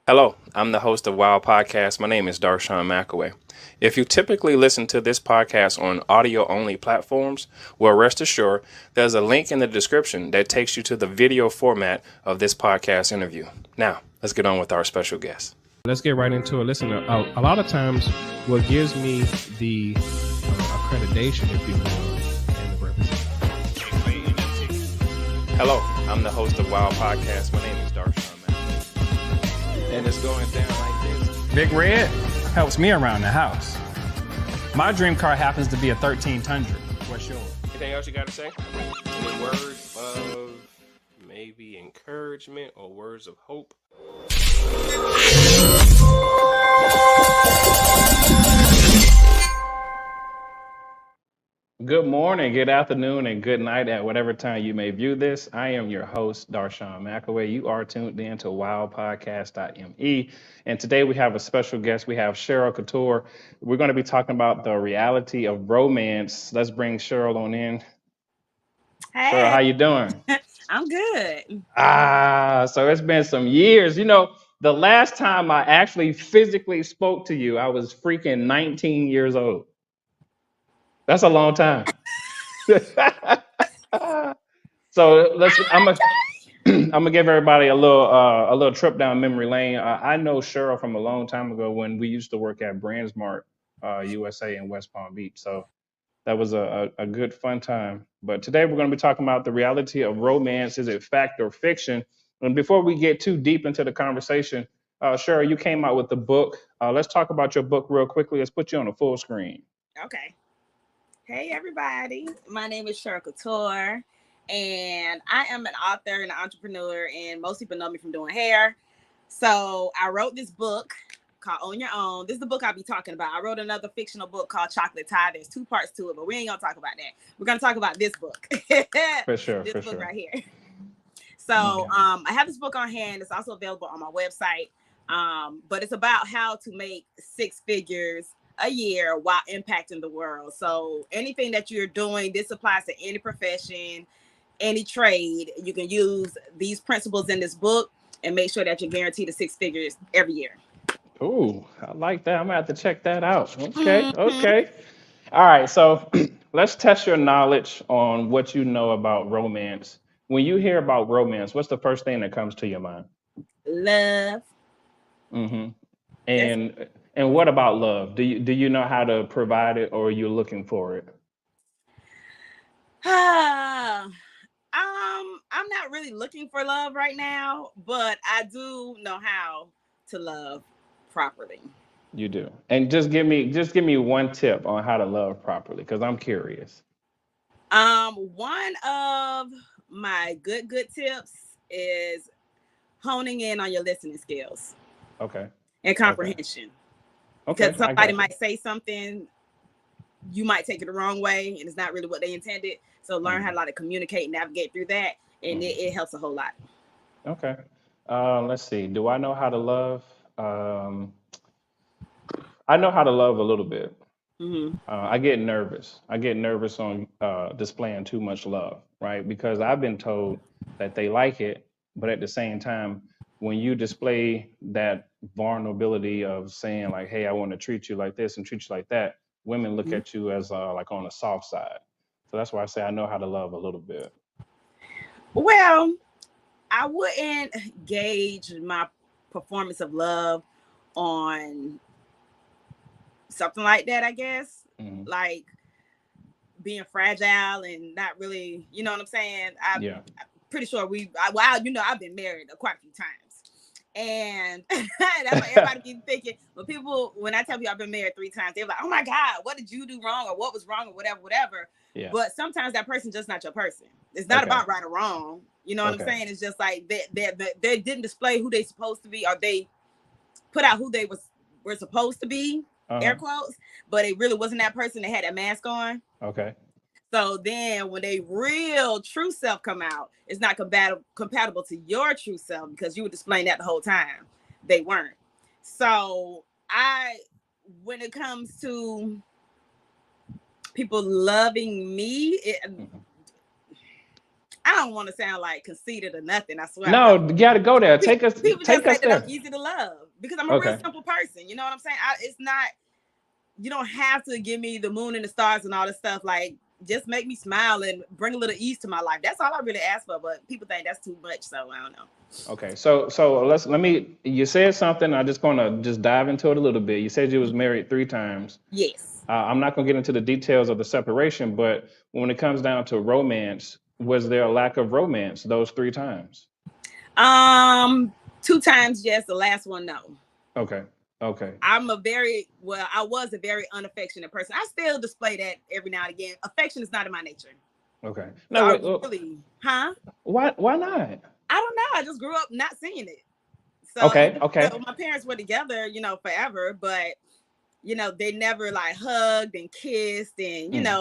Hello, I'm the host of Wow Podcast. My name is Darshawn McAway. If you typically listen to this podcast on audio-only platforms, well, rest assured, there's a link in the description that takes you to the video format of this podcast interview. Now, let's get on with our special guest. Let's get right into it. Listen, a lot of times what gives me the accreditation, if you will, and the representation. Hello, I'm the host of Wow Podcast. My name is Darshawn. And it's going down like this. Big Red helps me around the house. My dream car happens to be a 13 Tundra. What's yours? Anything else you got to say? Any words of maybe encouragement or words of hope? Good morning, good afternoon, and good night at whatever time you may view this. I am your host, Darshawn McAway. You are tuned in to wildpodcast.me. And today we have a special guest. We have Cheryl Couture. We're going to be talking about the reality of romance. Let's bring Cheryl on in. Hey. Cheryl, how you doing? I'm good. So it's been some years. You know, the last time I actually physically spoke to you, I was freaking 19 years old. That's a long time. So I'm gonna give everybody a little trip down memory lane. I know Cheryl from a long time ago when we used to work at Brandsmart USA in West Palm Beach. So that was a good fun time. But today we're going to be talking about the reality of romance. Is it fact or fiction? And before we get too deep into the conversation, Cheryl, you came out with the book. Let's talk about your book real quickly. Let's put you on a full screen. Okay. Hey, everybody. My name is Cheryl Couture, and I am an author and an entrepreneur, and most people know me from doing hair. So I wrote this book called On Your Own. This is the book I'll be talking about. I wrote another fictional book called Chocolate Tie. There's 2 parts to it, but we ain't going to talk about that. We're going to talk about this book. For sure. This for book sure. right here. So I have this book on hand. It's also available on my website. But it's about how to make 6 figures a year while impacting the world. So anything that you're doing, this applies to any profession, any trade. You can use these principles in this book and make sure that you're guaranteed the 6 figures every year. Ooh, I like that. I'm gonna have to check that out. Okay. All right, so let's test your knowledge on what you know about romance. When you hear about romance, what's the first thing that comes to your mind? Love. Mm-hmm. And what about love? Do you know how to provide it, or are you looking for it? I'm not really looking for love right now, but I do know how to love properly. You do. And just give me one tip on how to love properly, because I'm curious. One of my good tips is honing in on your listening skills. Okay. And comprehension. Okay. Because somebody might say something, you might take it the wrong way, and it's not really what they intended. So learn how to communicate, navigate through that, and it helps a whole lot. Okay. Let's see. Do I know how to love? I know how to love a little bit. I get nervous. I get nervous on displaying too much love, right? Because I've been told that they like it, but at the same time, when you display that vulnerability of saying like, "Hey, I want to treat you like this and treat you like that," women look at you as like on the soft side. So that's why I say I know how to love a little bit. Well, I wouldn't gauge my performance of love on something like that, I guess. Like being fragile and not really, you know what I'm saying? I'm pretty sure I've been married quite a few times. And that's what everybody keeps thinking. When I tell you I've been married 3 times, they're like, "Oh my God, what did you do wrong, or what was wrong, or whatever." Yeah. But sometimes that person's just not your person. It's not about right or wrong. You know what I'm saying? It's just like they didn't display who they supposed to be, or they put out who they were supposed to be, air quotes, but it really wasn't that person that had that mask on. Okay. So then when they real true self come out, it's not compatible to your true self, because you were displaying that the whole time. They weren't. So when it comes to people loving me, I don't want to sound like conceited or nothing. I swear. No, you got to go there. People just Take say us that I'm there. easy to love because I'm a real Okay. simple person. You know what I'm saying? It's not. You don't have to give me the moon and the stars and all this stuff. Like, just make me smile and bring a little ease to my life. That's all I really ask for. But people think that's too much, so I don't know. Okay. So let me. You said something. I just gonna just dive into it a little bit. You said you was married 3 times. Yes. I'm not gonna get into the details of the separation, but when it comes down to romance, was there a lack of romance those 3 times? 2 times yes. The last one no. Okay. Okay. I was a very unaffectionate person. I still display that every now and again. Affection is not in my nature. Okay. So No, I wait. really, huh? Why not? I don't know. I just grew up not seeing it. So Okay. even Okay. though my parents were together, forever, but they never like hugged and kissed and Mm,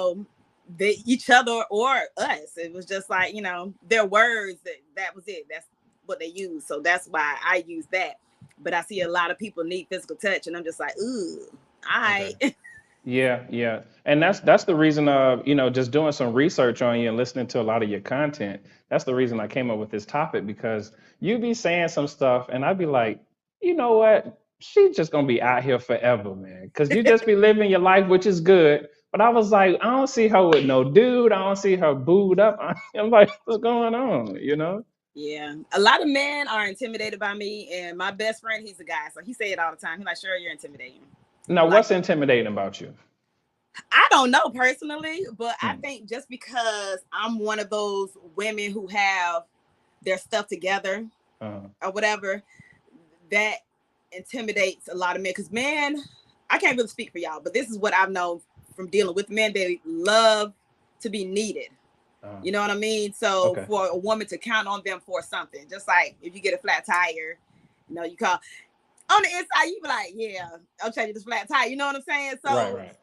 they each other or us. It was just like, their words that was it. That's what they use. So that's why I use that. But I see a lot of people need physical touch and I'm just like, ooh, okay. I Yeah, yeah. And that's the reason just doing some research on you and listening to a lot of your content. That's the reason I came up with this topic because you be saying some stuff and I'd be like, you know what? She's just gonna be out here forever, man. Cause you just be living your life, which is good. But I was like, I don't see her with no dude. I don't see her booed up. I'm like, what's going on? You know? yeah. A lot of men are intimidated by me and my best friend, he's a guy. So he say it all the time. He's like, sure, you're intimidating. Now, Like what's intimidating about you? I don't know personally, but I Hmm. think just because I'm one of those women who have their stuff together Uh, or whatever, that intimidates a lot of men. Because men, I can't really speak for y'all, but this is what I've known from dealing with men. They love to be needed. uh, You know what I mean? So okay. for a woman to count on them for something, just like if you get a flat tire, you call on the inside, you be like, yeah, I'll change this flat tire. You know what I'm saying? Right, So right.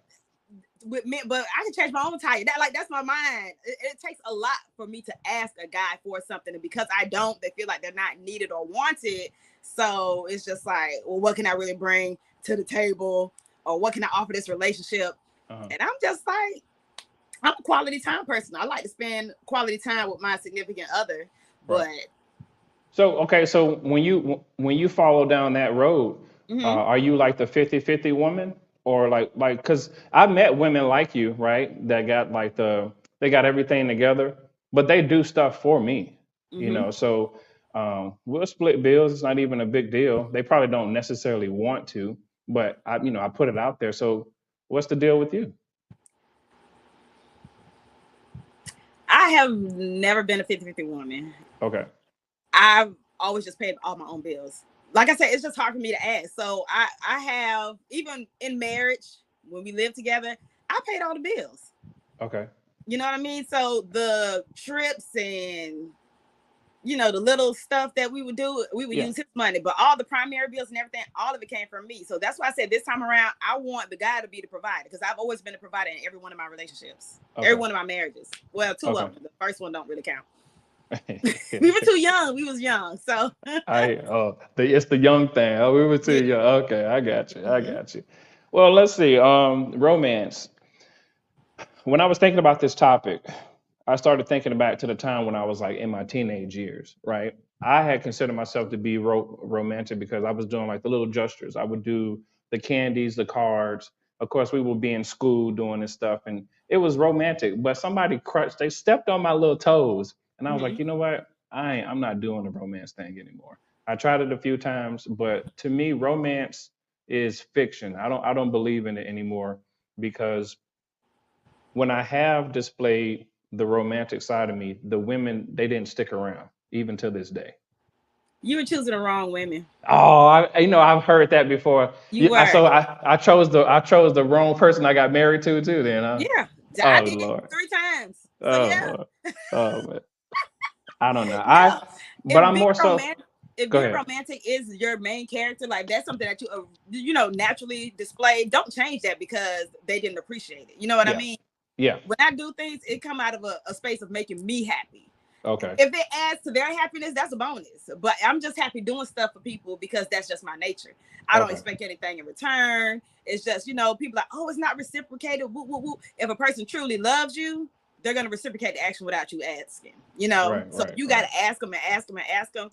with me, but I can change my own tire. That's my mind. It takes a lot for me to ask a guy for something, and because I don't, they feel like they're not needed or wanted. So it's just like, well, what can I really bring to the table, or what can I offer this relationship? Uh-huh. And I'm just like, I'm a quality time person. I like to spend quality time with my significant other, Right. but So okay, so when you follow down that road, mm-hmm, are you like the 50-50 woman, or like because I've met women like you, right, that got like they got everything together, but they do stuff for me, mm-hmm. So we'll split bills. It's not even a big deal. They probably don't necessarily want to, but I put it out there. So what's the deal with you? I have never been a 50-50 woman. Okay. I've always just paid all my own bills. Like I said, it's just hard for me to ask. So I have, even in marriage, when we lived together, I paid all the bills. Okay. You know what I mean? So the trips and the little stuff that we would do, we would Yeah. use his money. But all the primary bills and everything, all of it came from me. So that's why I said this time around, I want the guy to be the provider because I've always been a provider in every one of my relationships, every Okay. one of my marriages. Well, two Okay. of them. The first one don't really count. We were too young. We was young. So It's the young thing. Oh, we were too yeah. young. Okay, I got you. I Mm-hmm. got you. Well, let's see. Romance. When I was thinking about this topic, I started thinking back to the time when I was like in my teenage years, right? I had considered myself to be romantic because I was doing like the little gestures. I would do the candies, the cards. Of course, we would be in school doing this stuff, and it was romantic. But somebody crushed, they stepped on my little toes, and I was Mm-hmm. like, you know what? I'm not doing the romance thing anymore. I tried it a few times, but to me, romance is fiction. I don't believe in it anymore because when I have displayed the romantic side of me, the women they didn't stick around even to this day. You were choosing the wrong women. Oh, I've heard that before. You Yeah, were. I chose the wrong person I got married to too. Then, huh? Yeah. I Oh did Lord, 3 times. So oh yeah. Lord, oh man. I don't know. Yeah. But If I'm being more so. romantic, if Go being ahead. romantic is your main character, like that's something that you naturally display. Don't change that because they didn't appreciate it. You know what I Yeah, mean? yeah. When I do things, it come out of a space of making me happy. Okay, If it adds to their happiness, that's a bonus. But I'm just happy doing stuff for people because that's just my nature. I don't okay. expect anything in return. It's just, people like, oh, it's not reciprocated. Woo, woo, woo. If a person truly loves you, they're gonna reciprocate the action without you asking. You know, Right, so right, you right. gotta ask them and ask them and ask them.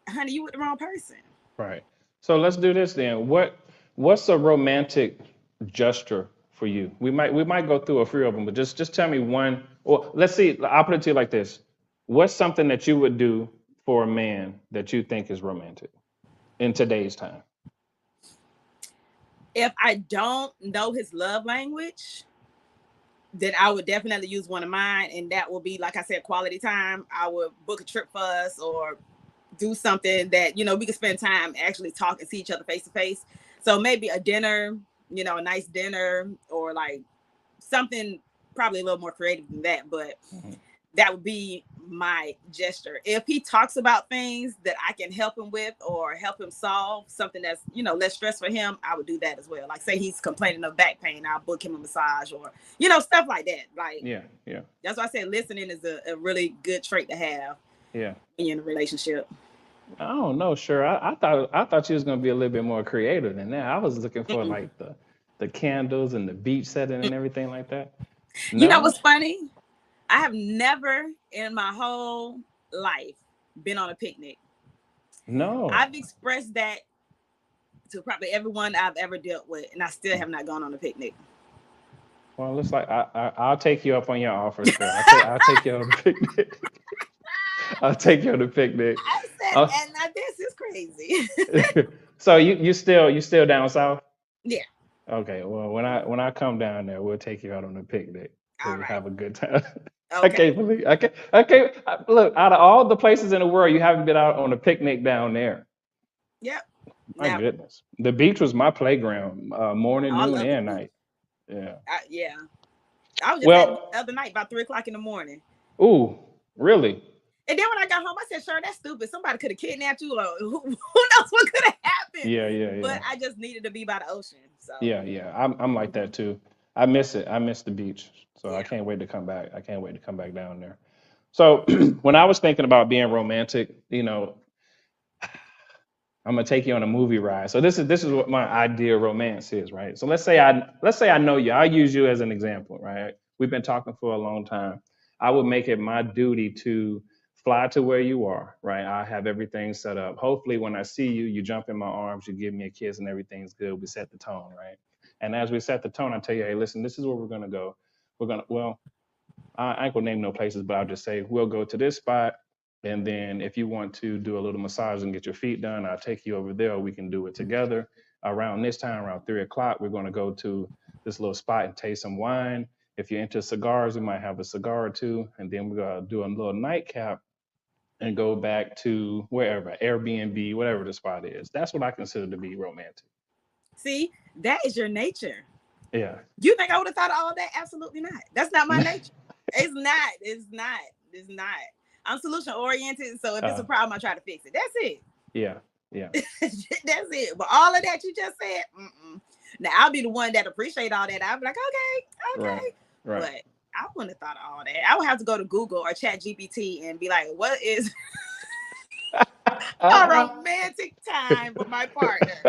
Honey, you with the wrong person. Right. So let's do this then. What's a romantic gesture for you? We might go through a few of them, but just tell me one. Or let's see. I'll put it to you like this: what's something that you would do for a man that you think is romantic in today's time? If I don't know his love language, then I would definitely use one of mine, and that will be, like I said, quality time. I would book a trip for us, or do something that we can spend time actually talk and see each other face to face. So maybe a dinner, a nice dinner, or like something probably a little more creative than that, but Mm-hmm. that would be my gesture. If he talks about things that I can help him with or help him solve something that's less stress for him, I would do that as well. Like, say he's complaining of back pain, I'll book him a massage, or stuff like that. Like, Yeah, yeah, that's why I said listening is a really good trait to have yeah. when you're in a relationship. I don't know, sure. I thought you was gonna be a little bit more creative than that. I was looking for Mm-mm. like the candles and the beach setting and everything like that. You know No, what's funny? I have never in my whole life been on a picnic. no. I've expressed that to probably everyone I've ever dealt with, and I still have not gone on a picnic. Well, looks like I'll take you up on your offer, sure. I'll take you on the picnic. I'll take you on the picnic. I said, Uh, and now this is crazy. so you still down south? Yeah. Okay. Well, when I come down there, we'll take you out on a picnic. All We'll right. have a good time. I Okay. can't believe look, out of all the places in the world, you haven't been out on a picnic down there. Yep. My Never. goodness. The beach was my playground, morning, I noon, love the and beach. night. Yeah. Yeah. I was just at the beach the Well, other night about 3 o'clock in the morning. ooh, really? And then when I got home, I said, "Sure, that's stupid. Somebody could have kidnapped you, or who knows what could have happened." Yeah, yeah, But yeah. I just needed to be by the ocean. So, Yeah, yeah. I'm like that too. I miss it. I miss the beach. So I yeah. can't wait to come back. I can't wait to come back down there. So when I was thinking about being romantic, I'm gonna take you on a movie ride. So this is what my ideal romance is, right? So let's say I know you. I'll use you as an example, right? We've been talking for a long time. I would make it my duty to fly to where you are, right? I have everything set up. Hopefully, when I see you, you jump in my arms, you give me a kiss, and everything's good. We set the tone, right? And as we set the tone, I tell you, hey, listen, this is where we're gonna go. Well, I ain't gonna name no places, but I'll just say we'll go to this spot, and then if you want to do a little massage and get your feet done, I'll take you over there. Or we can do it together. Around this time, around 3 o'clock, we're gonna go to this little spot and taste some wine. If you're into cigars, we might have a cigar or two, and then we're gonna do a little nightcap and go back to wherever, Airbnb, whatever the spot is. That's what I consider to be romantic. See, that is your nature. Yeah. You think I would have thought of all that? Absolutely not. That's not my nature. It's not. It's not. It's not. I'm solution oriented. So if it's a uh, problem, I try to fix it. That's it. yeah. Yeah. That's it. But all of that you just said, mm-mm. Now I'll be the one that appreciate all that. I'll be like, okay, Right. okay. Right. But I wouldn't have thought of all that. I would have to go to Google or Chat GPT and be like, what is a romantic time for my partner?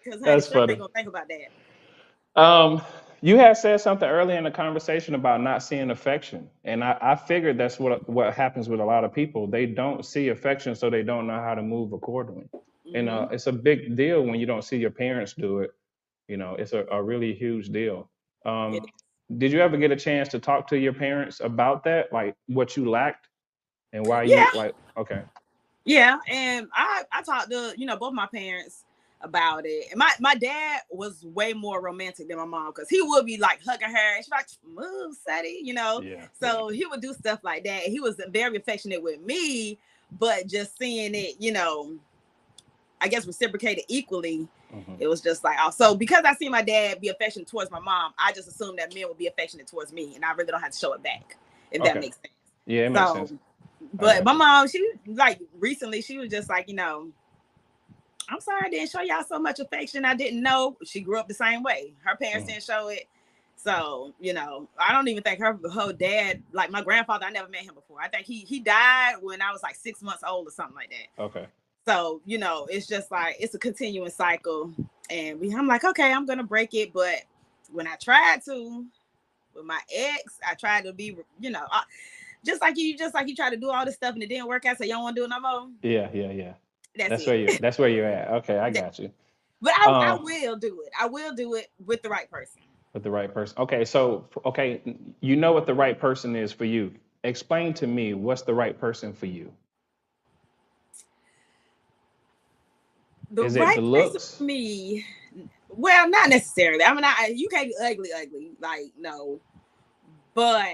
Because honey, That's sure ain't funny. gonna think about that. Um, you had said something earlier in the conversation about not seeing affection, and I figured that's what happens with a lot of people. They don't see affection, so they don't know how to move accordingly. And Mm-hmm. it's a big deal when you don't see your parents do it. It's a really huge deal. It Um, is. did you ever get a chance to talk to your parents about that, like what you lacked and why you Yeah, like? Okay. yeah. And I talked to, both my parents about it. And my dad was way more romantic than my mom, because he would be like hugging her and she's like, move, Sadie. Yeah. Yeah. So he would do stuff like that. He was very affectionate with me, but just seeing it, I guess reciprocated equally. Hmm. It was just like, oh, so because I see my dad be affectionate towards my mom, I just assume that men will be affectionate towards me, and I really don't have to show it back, if that Okay. makes sense. Yeah, it makes So, sense. I but my got you. mom, she like recently, she was just like, I'm sorry I didn't show y'all so much affection. I didn't know. She grew up the same way. Her parents Mhm. didn't show it. So, I don't even think her dad, like my grandfather, I never met him before. I think he died when I was like 6 months old or something like that. Okay. So, it's just like it's a continuing cycle. And I'm like, okay, I'm gonna break it. But when I tried to, With my ex, I tried to be, just like you try to do all this stuff and it didn't work out, so you don't want to do it no more. Yeah. That's That's it. where you're at. Okay, I got you. But I Um, will do it. I will do it with the right person. with the right person. Okay, so you know what the right person is for you. Explain to me what's the right person for you. The Is it the right person looks? for me, well, not necessarily. I mean, you can't be ugly. Like, no. But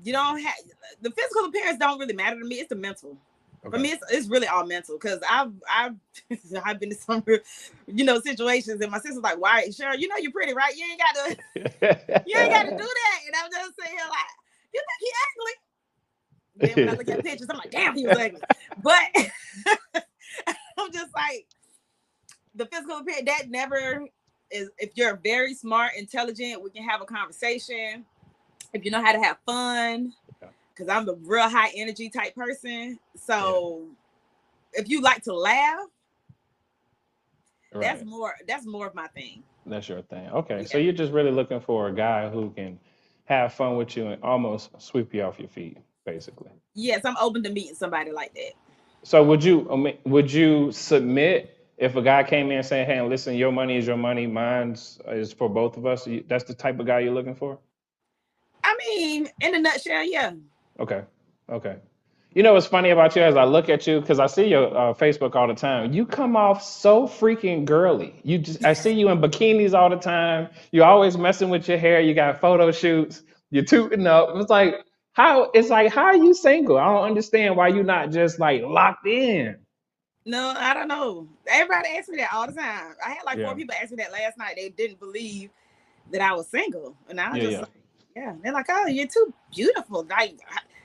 you don't have the physical appearance don't really matter to me. It's the mental. Okay. For me, it's really all mental because I've been in some situations and my sister's like, "Why, Cheryl? You know you're pretty, right? You ain't got to do that." And I'm just saying like, "You think he ugly?" Then when I look at pictures, I'm like, "Damn, he was ugly." But I'm just like, the physical appearance that never is. If you're very smart, intelligent, we can have a conversation. If you know how to have fun, because I'm a real high energy type person. So if you like to laugh, Right. that's more of my thing. That's your thing. Okay. Yeah. So you're just really looking for a guy who can have fun with you and almost sweep you off your feet, basically. Yes, I'm open to meeting somebody like that. So would you submit if a guy came in saying, "Hey, listen, your money is your money, mine's is for both of us." That's the type of guy you're looking for? I mean, in a nutshell, yeah. Okay. Okay. You know what's funny about you as I look at you because I see your Facebook all the time. You come off so freaking girly. I see you in bikinis all the time. You're always messing with your hair. You got photo shoots. You're tooting up. It's like how are you single? I don't understand why you're not just like locked in. No, I don't know. Everybody asks me that all the time. I had like Yeah. 4 people ask me that last night. They didn't believe that I was single, and I was Yeah. just Yeah. like, yeah. They're like, "Oh, you're too beautiful." Like,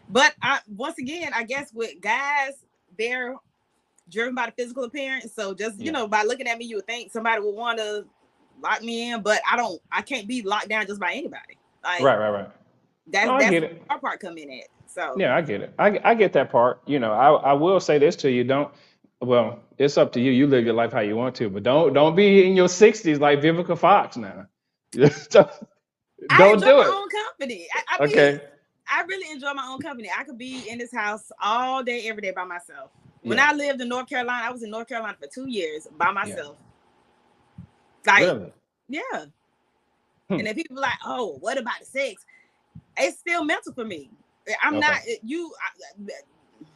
but once again, I guess with guys, they're driven by the physical appearance. So just Yeah. by looking at me, you would think somebody would want to lock me in, but I can't be locked down just by anybody. Like, Right. No, I that's get where it. our part come in at. So Yeah, I get it. I get that part. I will say this to you. Well, it's up to you. You live your life how you want to, but don't be in your 60s like Vivica Fox now. I Don't enjoy do my it. own company. Okay. I really enjoy my own company. I could be in this house all day, every day by myself. When Yeah. I lived in North Carolina, I was in North Carolina for 2 years by Yeah. myself. Like, Really? yeah. Hmm. And then people like, "Oh, what about the sex?" It's still mental for me. I'm Okay. not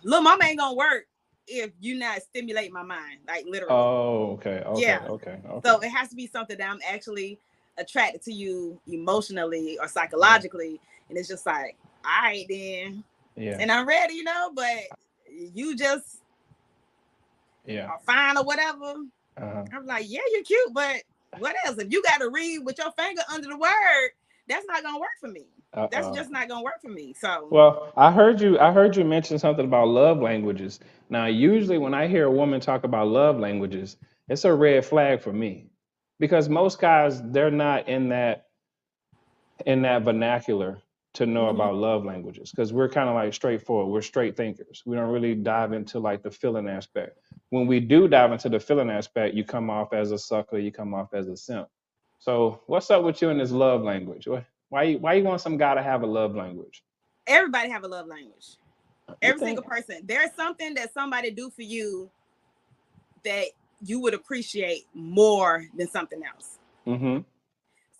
little mama ain't gonna work if you not stimulate my mind, like literally. Oh, okay. Yeah. Okay. So it has to be something that I'm actually attracted to you emotionally or Yeah. psychologically, and it's just like, all right then, Yeah. and I'm ready, but you just Yeah. are fine or whatever. Uh-huh. I'm like, yeah, you're cute, but what else? If you got to read with your finger under the word, that's not gonna work for me. That's Uh-oh. just not gonna work for me. So Well, I heard you mention something about love languages. Now, usually when I hear a woman talk about love languages, it's a red flag for me. Because most guys, they're not in that vernacular to know mhm. about love languages because we're kind of like straightforward. We're straight thinkers. We don't really dive into like the feeling aspect. When we do dive into the feeling aspect, you come off as a sucker, you come off as a simp. So, what's up with you in this love language? Why you want some guy to have a love language? Everybody have a love language. You Every think? single person. There's something that somebody do for you that you would appreciate more than something else. Mm-hmm.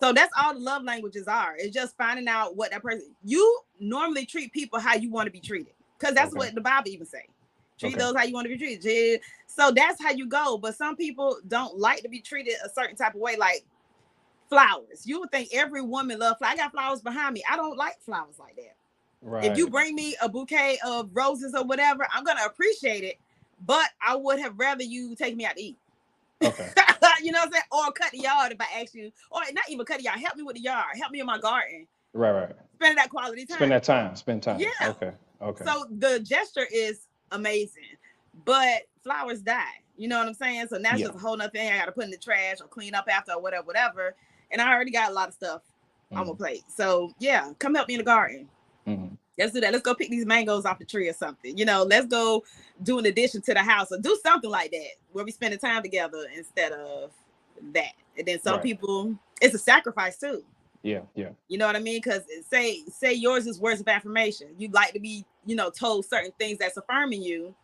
So that's all the love languages are. It's just finding out what that person. You normally treat people how you want to be treated, because that's Okay. what the Bible even say. Treat Okay. those how you want to be treated. So that's how you go. But some people don't like to be treated a certain type of way, like flowers. You would think every woman loves flowers. I got flowers behind me. I don't like flowers like that. If you Right. bring me a bouquet of roses or whatever, I'm gonna appreciate it. But I would have rather you take me out to eat. Okay. You know what I'm saying? Or cut the yard if I ask you, or not even cut the yard. Help me with the yard. Help me in my garden. Right. Spend that quality Spend time. that time. Spend time. Yeah. Okay. Okay. So the gesture is amazing, but flowers die. You know what I'm saying? So that's Yeah. just a whole nother thing I got to put in the trash or clean up after or whatever. And I already got a lot of stuff on my plate. So yeah, come help me in the garden. Mm-hmm. Let's do that. Let's go pick these mangoes off the tree or something. Let's go do an addition to the house or do something like that where we spend the time together instead of that. And then some Right. people, it's a sacrifice too. Yeah. You know what I mean? Because say yours is words of affirmation. You'd like to be, told certain things that's affirming you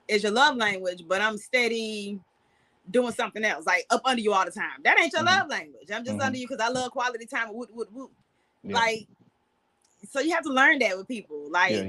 is your love language, but I'm steady doing something else, like up under you all the time. That ain't your love language. I'm just under you because I love quality time. Whoop. Yeah. Like, so you have to learn that with people. Like,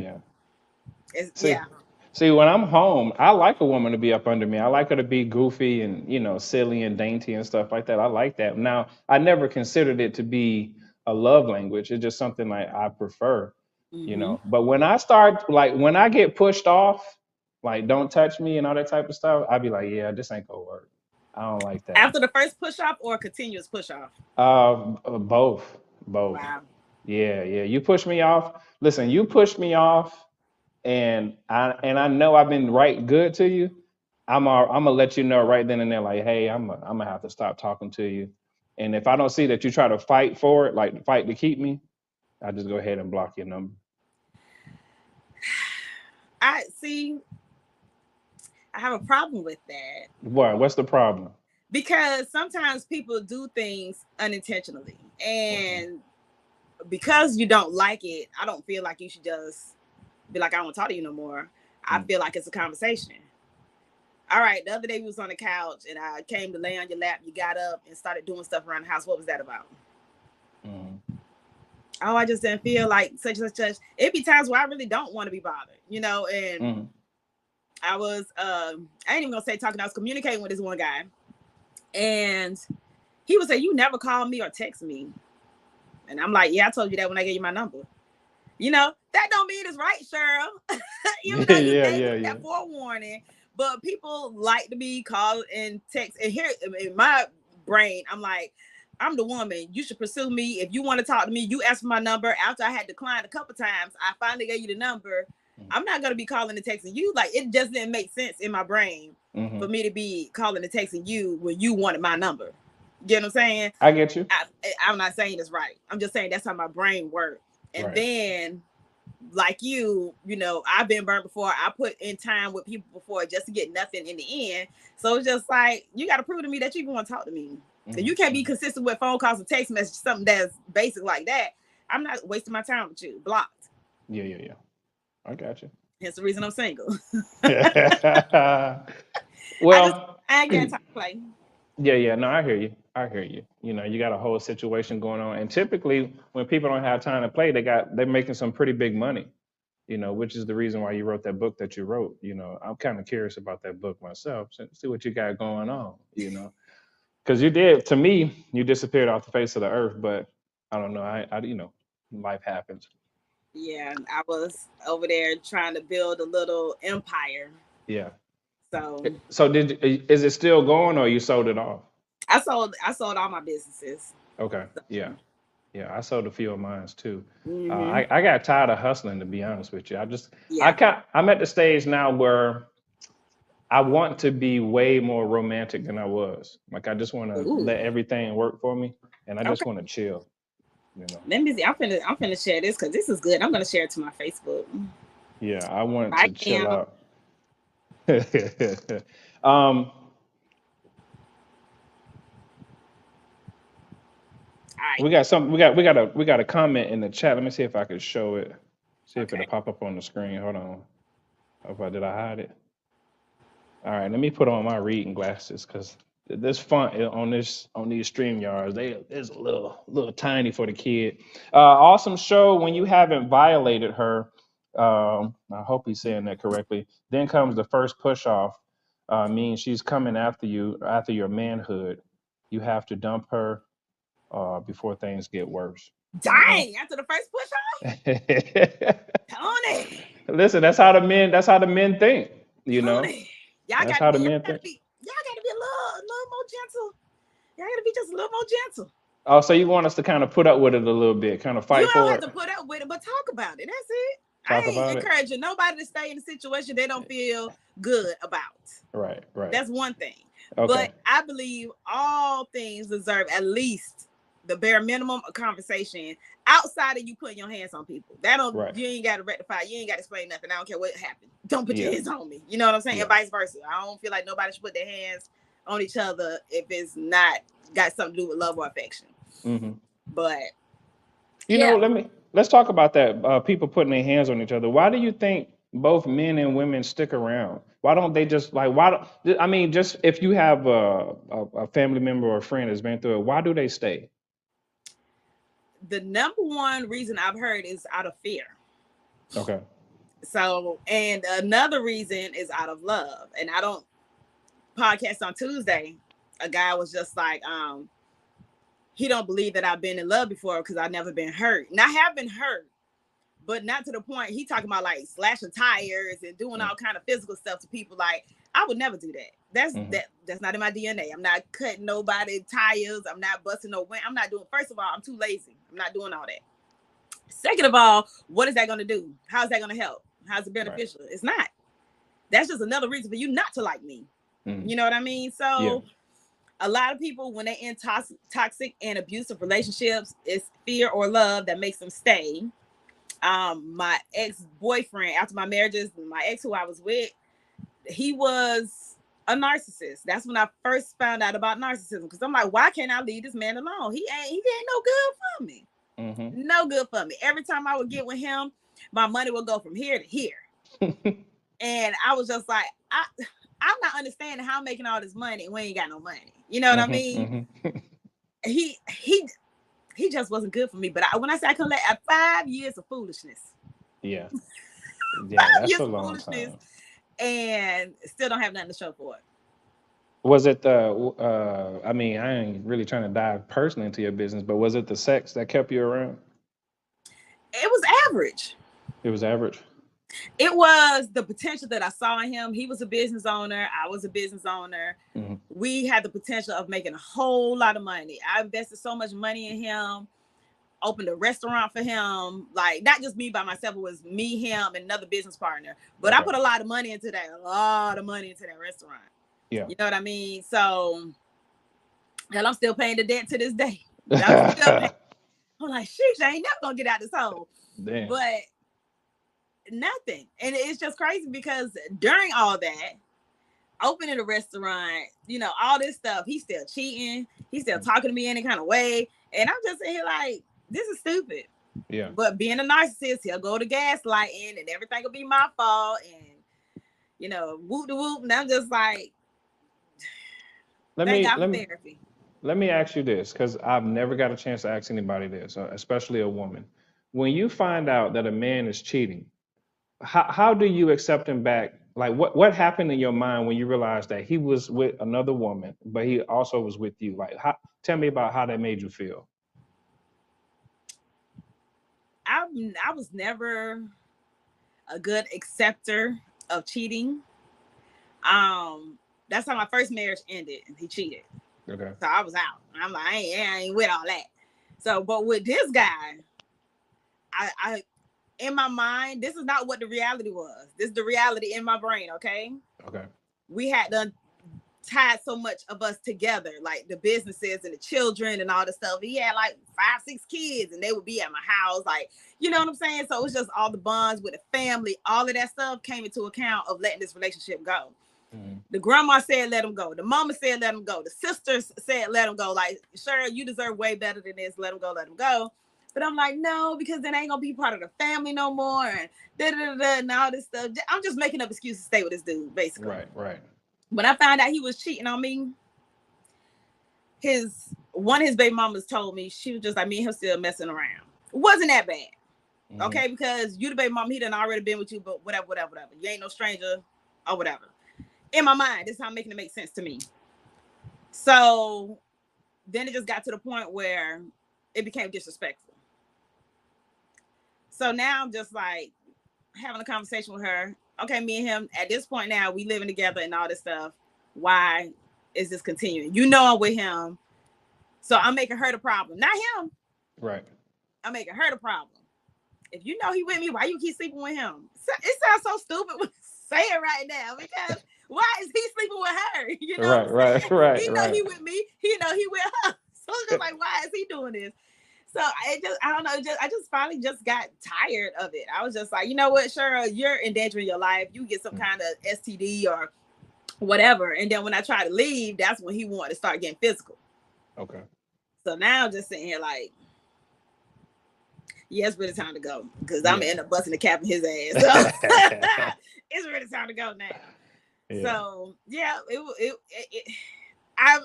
See, when I'm home, I like a woman to be up under me. I like her to be goofy and, silly and dainty and stuff like that. I like that. Now, I never considered it to be a love language. It's just something like I prefer, But when I start, like, when I get pushed off, like, don't touch me and all that type of stuff, I'd be like, yeah, this ain't gonna work. I don't like that. After the first push off or continuous push off? Both. Wow. Yeah. You push me off. Listen, you push me off and I know I've been right good to you, I'm gonna let you know right then and there, like, hey, I'm gonna have to stop talking to you. And if I don't see that you try to fight for it, like fight to keep me, I just go ahead and block your number. I have a problem with that. What's the problem? Because sometimes people do things unintentionally, and because you don't like it, I don't feel like you should just be like, I don't want to talk to you no more. I feel like it's a conversation. All right, the other day we was on the couch and I came to lay on your lap. You got up and started doing stuff around the house. What was that about? Oh, I just didn't feel like such and such. It'd be times where I really don't want to be bothered, and I was, I ain't even gonna say talking, I was communicating with this one guy, and he would say, you never call me or text me. And I'm like, yeah, I told you that when I gave you my number. That don't mean it's right, Cheryl. Even though you gave that forewarning. But people like to be called and text. And here in my brain, I'm like, I'm the woman. You should pursue me. If you want to talk to me, you ask for my number. After I had declined a couple times, I finally gave you the number. I'm not going to be calling and texting you. Like, it just didn't make sense in my brain for me to be calling and texting you when you wanted my number. You know what I'm saying? I get you. I'm not saying it's right. I'm just saying that's how my brain works. And then, like I've been burned before. I put in time with people before just to get nothing in the end. So it's just like, you got to prove to me that you even want to talk to me. You can't be consistent with phone calls and text messages, something that's basic like that. I'm not wasting my time with you. Blocked. Yeah. I got you. That's the reason I'm single. Well, I ain't got time to play. Yeah. No, I hear you. You got a whole situation going on, and typically when people don't have time to play, they're making some pretty big money. Which is the reason why you wrote that book that you wrote. I'm kind of curious about that book myself. See what you got going on. Because to me, you disappeared off the face of the earth. But I don't know. I life happens. Yeah, I was over there trying to build a little empire. Yeah. So is it still going, or you sold it off? I sold all my businesses. Okay. Yeah. I sold a few of mine too. I got tired of hustling, to be honest with you. I'm at the stage now where I want to be way more romantic than I was. Like, I just want to let everything work for me, and I just want to chill. Let me see. I'm finna share this because this is good. I'm gonna share it to my Facebook. Yeah, I want to chill out. All right. We got a comment in the chat. Let me see if I can show it. See if it'll pop up on the screen. Hold on. Did I hide it? All right, let me put on my reading glasses because this font on these StreamYards, it's a little tiny for the kid. Awesome show. When you haven't violated her, I hope he's saying that correctly. Then comes the first push off. Means she's coming after you after your manhood. You have to dump her before things get worse. Dang! After the first push off. Tony. Listen, that's how the men think. Tony. Y'all that's gotta how be, the men y'all think. gotta be a little more gentle. Y'all gotta be just a little more gentle. Oh, so you want us to kind of put up with it a little bit, kind of fight for it? You don't have to put up with it, but talk about it. That's it. I ain't encouraging nobody to stay in a situation they don't feel good about. Right. That's one thing. Okay. But I believe all things deserve at least the bare minimum of conversation outside of you putting your hands on people. You ain't got to rectify. You ain't got to explain nothing. I don't care what happened. Don't put your hands on me. You know what I'm saying? And vice versa. I don't feel like nobody should put their hands on each other if it's not got something to do with love or affection. Mm-hmm. But Yeah. Let's talk about that. People putting their hands on each other. Why do you think both men and women stick around? Why don't they just like? Why don't I mean? Just if you have a family member or a friend that's been through it, why do they stay? The number one reason I've heard is out of fear. Okay. So, and another reason is out of love. And I don't podcast on Tuesday. A guy was just like, he don't believe that I've been in love before because I've never been hurt. And I have been hurt, but not to the point he talking about like slashing tires and doing all kind of physical stuff to people. Like, I would never do that. That's not in my DNA. I'm not cutting nobody tires. I'm not busting no wind. I'm not doing. First of all, I'm too lazy. I'm not doing all that. Second of all, what is that going to do? How's that going to help? How's it beneficial? Right. It's not. That's just another reason for you not to like me. You know what I mean? So a lot of people, when they're in toxic and abusive relationships, it's fear or love that makes them stay. My ex-boyfriend, after my marriages, my ex who I was with, he was a narcissist. That's when I first found out about narcissism, because I'm like, why can't I leave this man alone? He ain't no good for me. No good for me. Every time I would get with him, my money would go from here to here. And I was just like, I'm not understanding how I'm making all this money and we ain't got no money. You know what I mean? He just wasn't good for me. But when I say I couldn't let 5 years of foolishness. Yeah. 5 years of foolishness time. And still don't have nothing to show for it. Was it the, I mean, I ain't really trying to dive personally into your business, but was it the sex that kept you around? It was average. It was average? It was the potential that I saw in him. He was a business owner. I was a business owner. We had the potential of making a whole lot of money. I invested so much money in him, opened a restaurant for him. Like, not just me by myself, it was me, him, and another business partner. But I put a lot of money into that, restaurant. Yeah. You know what I mean? So, hell, I'm still paying the debt to this day. I'm like, sheesh, I ain't never gonna get out this hole. Damn. But nothing. And it's just crazy because during all that, opening a restaurant, you know, all this stuff, he's still cheating. He's still talking to me any kind of way. And I'm just here like, this is stupid. Yeah. But being a narcissist, he'll go to gaslighting and everything will be my fault. And, you know, whoop de whoop. And I'm just like, thank God for therapy. Let me ask you this, because I've never got a chance to ask anybody this, especially a woman. When you find out that a man is cheating, how do you accept him back? Like, what happened in your mind when you realized that he was with another woman, but he also was with you? Like, tell me about how that made you feel. I was never a good acceptor of cheating. That's how my first marriage ended. He cheated. Okay. So I was out. I'm like, I ain't with all that. So, but with this guy, I in my mind, this is not what the reality was. This is the reality in my brain, okay? Okay. We had done tied so much of us together, like the businesses and the children and all the stuff. He had like 5, 6 kids and they would be at my house, like, you know what I'm saying? So it was just all the bonds with the family, all of that stuff came into account of letting this relationship go. The grandma said, let him go. The mama said, let him go. The sisters said, let him go. Like, Cheryl, you deserve way better than this. Let him go, let him go. But I'm like, no, because then I ain't gonna be part of the family no more, and and all this stuff. I'm just making up excuses to stay with this dude, basically. Right. When I found out he was cheating on me, one of his baby mamas told me, she was just like, me and him still messing around. It wasn't that bad, okay? Because you the baby mama, he done already been with you, but whatever. You ain't no stranger or whatever. In my mind, this is how I'm making it make sense to me. So then it just got to the point where it became disrespectful. So now I'm just like having a conversation with her. Okay, me and him, at this point now, we living together and all this stuff. Why is this continuing? You know I'm with him. So I'm making her the problem, not him. Right. I'm making her the problem. If you know he with me, why you keep sleeping with him? It sounds so stupid when I say it right now, because why is he sleeping with her? You know, right. He know he with me. He know he with her. So it's just like, why is he doing this? So I don't know. I just finally just got tired of it. I was just like, you know what, Cheryl, you're endangering your life. You get some kind of STD or whatever. And then when I try to leave, that's when he wanted to start getting physical. Okay. So now I'm just sitting here like, Yeah, it's really time to go because I'm gonna end up busting the cap in his ass. So it's really time to go now. Yeah. So yeah, I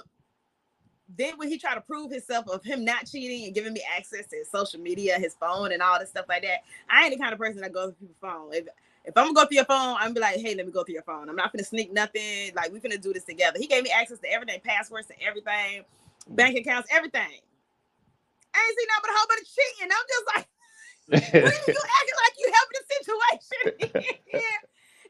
then when he tried to prove himself of him not cheating and giving me access to his social media, his phone, and all this stuff like that, I ain't the kind of person that goes through people's phone. If I'm gonna go through your phone, I'm gonna be like, hey, let me go through your phone. I'm not gonna sneak nothing. Like, we gonna do this together. He gave me access to everything, passwords to everything, bank accounts, everything. I ain't seen nothing but a whole bunch of cheating. I'm just like, really, you acting like you helping the situation.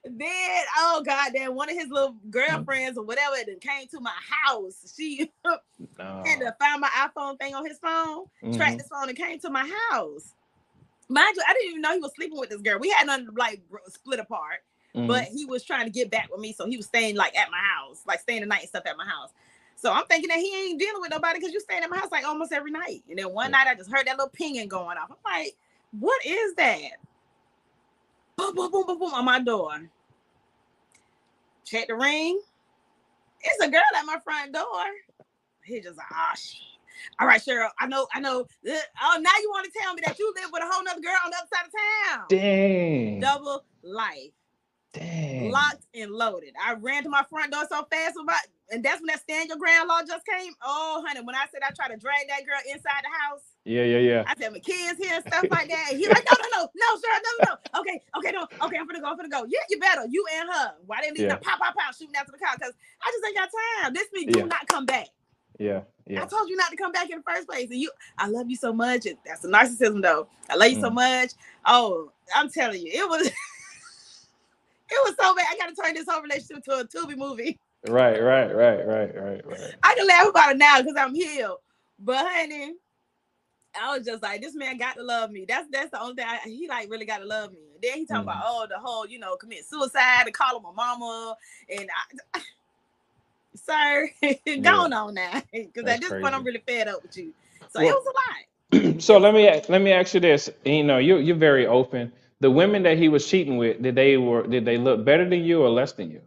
Then, oh god, then one of his little girlfriends or whatever that came to my house. She had to find my iPhone thing on his phone, tracked his phone, and came to my house. Mind you, I didn't even know he was sleeping with this girl. We had nothing like split apart, but he was trying to get back with me, so he was staying like at my house, like staying the night and stuff at my house. So I'm thinking that he ain't dealing with nobody because you staying at my house like almost every night. And then one night I just heard that little pinging going off. I'm like, what is that? Boom, boom, boom, boom, boom on my door. Check the ring. It's a girl at my front door. He just like, oh shit. All right, Cheryl, I know. Oh, now you want to tell me that you live with a whole nother girl on the other side of town. Dang. Double life. Dang. Locked and loaded. I ran to my front door so fast, and that's when that stand your ground law just came. Oh, honey, when I said I tried to drag that girl inside the house. Yeah. I said, my kids here and stuff like that. He's like, no, Cheryl, no. Okay, I'm gonna go. Yeah, you better. You and her. Why didn't you pop, shooting after the car? Because I just ain't got time. This means do not come back. Yeah. I told you not to come back in the first place. And I love you so much. That's the narcissism, though. I love you so much. Oh, I'm telling you, it was so bad. I got to turn this whole relationship to a Tubi movie. Right. I can laugh about it now because I'm healed. But honey, I was just like, this man got to love me. That's the only thing he like really got to love me. And then he talking about the whole commit suicide and call him a mama and sir, go on now because at this point I'm really fed up with you. So it was a lot. So let me ask you this. You're very open. The women that he was cheating with, did they look better than you or less than you?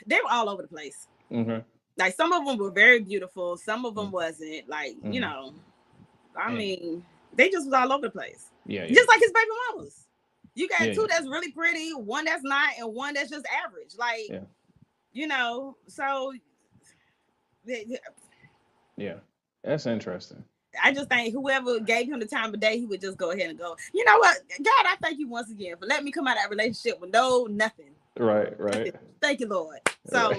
They were all over the place. Like some of them were very beautiful, some of them wasn't. Like I mean, they just was all over the place. Yeah. Just like his baby mamas. You got two that's really pretty, one that's not, and one that's just average. Like so. Yeah, that's interesting. I just think whoever gave him the time of day, he would just go ahead and go, you know what, God, I thank you once again for letting me come out of that relationship with nothing. Right. Thank you, Lord. So,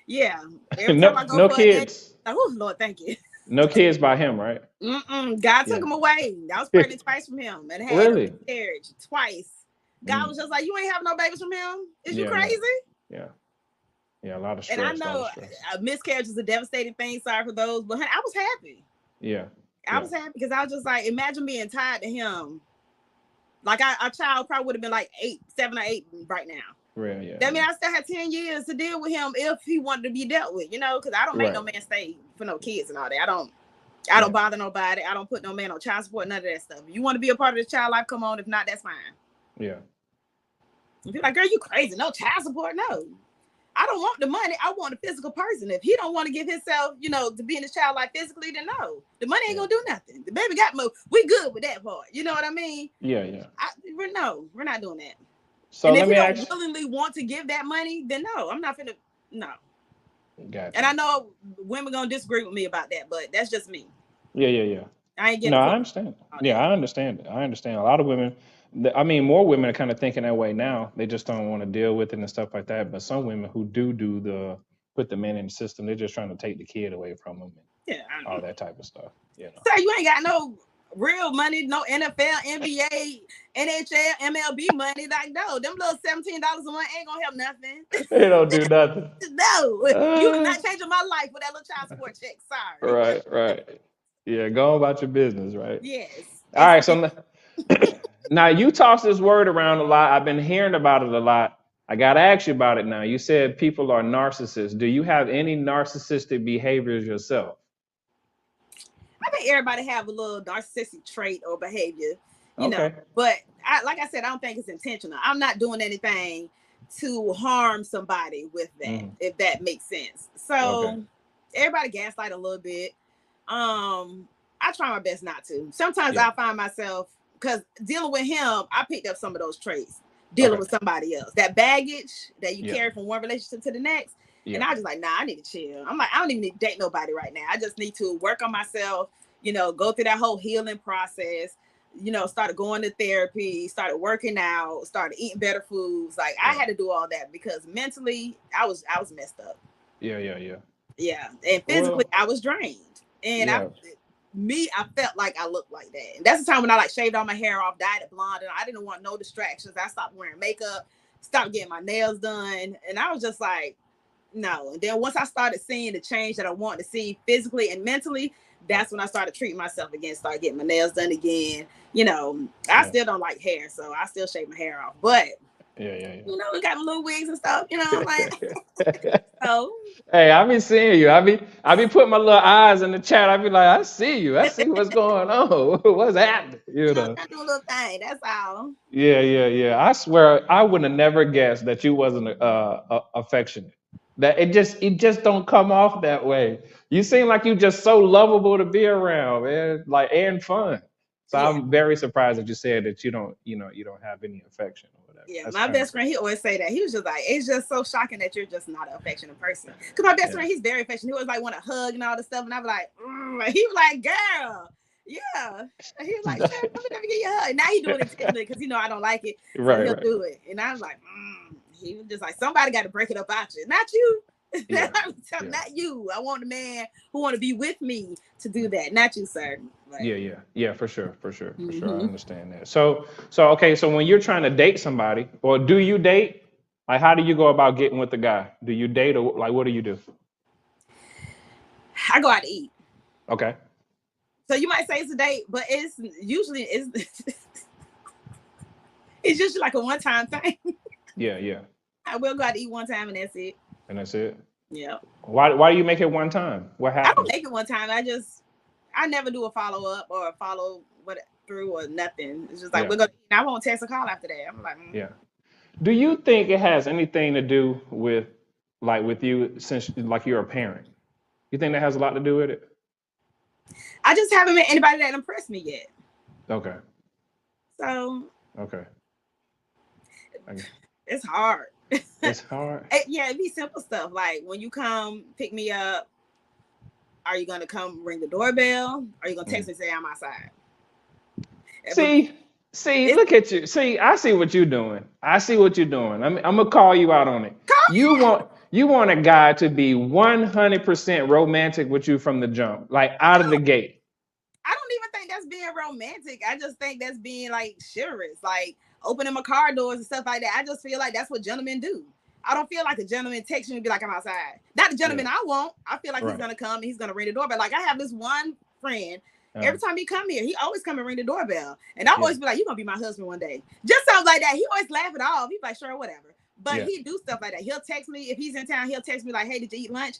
yeah. No kids. Oh, Lord, thank you. No kids by him, right? God took him away. I was pregnant twice from him and had a miscarriage twice. God was just like, you ain't having no babies from him? Is you crazy? Yeah. Yeah, a lot of stress. And I know a miscarriage is a devastating thing. Sorry for those, but I was happy. Yeah. I was happy because I was just like, imagine being tied to him. Like our child probably would have been like 7 or 8 right now. Yeah. That means I still had 10 years to deal with him if he wanted to be dealt with, because I don't make no man stay for no kids and all that. I don't bother nobody. I don't put no man on child support, none of that stuff. If you want to be a part of this child life, come on. If not, that's fine. Yeah. You're like, girl, you crazy. No child support, no. I don't want the money. I want a physical person. If he don't want to give himself, to be in his child life physically, then no. The money ain't gonna do nothing. The baby got money. We good with that part. You know what I mean? Yeah. We're not doing that. So and if you don't willingly want to give that money, then no, I'm not finna. No. Gotcha. And I know women gonna disagree with me about that, but that's just me. Yeah. I ain't getting. No, I understand. Yeah, I understand it. I understand. A lot of women. More women are kind of thinking that way now. They just don't want to deal with it and stuff like that. But some women who do put the men in the system, they're just trying to take the kid away from them. And all that type of stuff. So you ain't got no real money, no NFL, NBA, NHL, MLB money. Like, no, them little $17 a month ain't gonna help nothing. They don't do nothing. No, you are not changing my life with that little child support check. Sorry. Right. Yeah, go about your business, right? Yes. All right, so now you toss this word around a lot. I've been hearing about it a lot. I got to ask you about it now. You said people are narcissists. Do you have any narcissistic behaviors yourself? I think everybody have a little narcissistic trait or behavior, you know. But like I said, I don't think it's intentional. I'm not doing anything to harm somebody with that, if that makes sense. So everybody gaslight a little bit. I try my best not to. Sometimes I find myself, because dealing with him, I picked up some of those traits. Dealing with somebody else, that baggage that you carry from one relationship to the next, and I was just like, nah, I need to chill. I'm like, I don't even need to date nobody right now. I just need to work on myself. Go through that whole healing process. Started going to therapy, started working out, started eating better foods. Like I had to do all that because mentally, I was messed up. Yeah, and physically, I was drained, and I felt like I looked like that. And that's the time when I like shaved all my hair off, dyed it blonde, and I didn't want no distractions. I stopped wearing makeup, stopped getting my nails done, and I was just like, no. And then once I started seeing the change that I wanted to see physically and mentally, that's when I started treating myself again, started getting my nails done again. I still don't like hair, so I still shave my hair off, but we got my little wigs and stuff, like so. Hey, I be seeing you. I be putting my little eyes in the chat. I be like, I see you. I see what's going on. What's happening? I do a little thing. That's all. Yeah. I swear, I would have never guessed that you wasn't affectionate. That it just don't come off that way. You seem like you just so lovable to be around, man. Like and fun. So I'm very surprised that you said that you don't have any affection or whatever. Yeah, my best friend, he always say that. He was just like, it's just so shocking that you're just not an affectionate person. Because my best friend, he's very affectionate. He always like want to hug and all this stuff. And I was like, he was like, girl, yeah. And he was like, let me get you a hug. Now he doing it intentionally because I don't like it. So he'll do it. And I was like, he was just like, somebody got to break it up out you. Not you. Not you. I want a man who want to be with me to do that. Not you, sir. Like, yeah, for sure. I understand that. So okay, so when you're trying to date somebody, or do you date? Like, how do you go about getting with the guy? Do you date, or like what do you do? I go out to eat. Okay. So you might say it's a date, but it's usually it's usually like a one-time thing. Yeah. I will go out to eat one time and that's it. And that's it? Yeah. Why do you make it one time? What happened? I don't make it one time. I never do a follow-up or a follow through or nothing. It's just like we're gonna eat. I won't text a call after that. I'm like, Yeah. Do you think it has anything to do with you, since like you're a parent? You think that has a lot to do with it? I just haven't met anybody that impressed me yet. Okay. So. Okay. It's hard. It's hard. It'd be simple stuff like when you come pick me up, are you gonna come ring the doorbell? Or are you gonna text me and say I'm outside? See, look at you. See, I see what you're doing. I'm gonna call you out on it. You want a guy to be 100% romantic with you from the jump, like out of the gate. I don't even think that's being romantic. I just think that's being like chivalrous, like opening my car doors and stuff like that. I just feel like that's what gentlemen do. I don't feel like a gentleman texts you and be like, I'm outside. Not the gentleman I want. I feel like he's gonna come and he's gonna ring the doorbell. Like I have this one friend. Every time he come here, he always come and ring the doorbell. And I always be like, you're going to be my husband one day. Just sounds like that. He always laugh it off. He's like, sure, whatever. But he do stuff like that. He'll text me. If he's in town, he'll text me like, hey, did you eat lunch?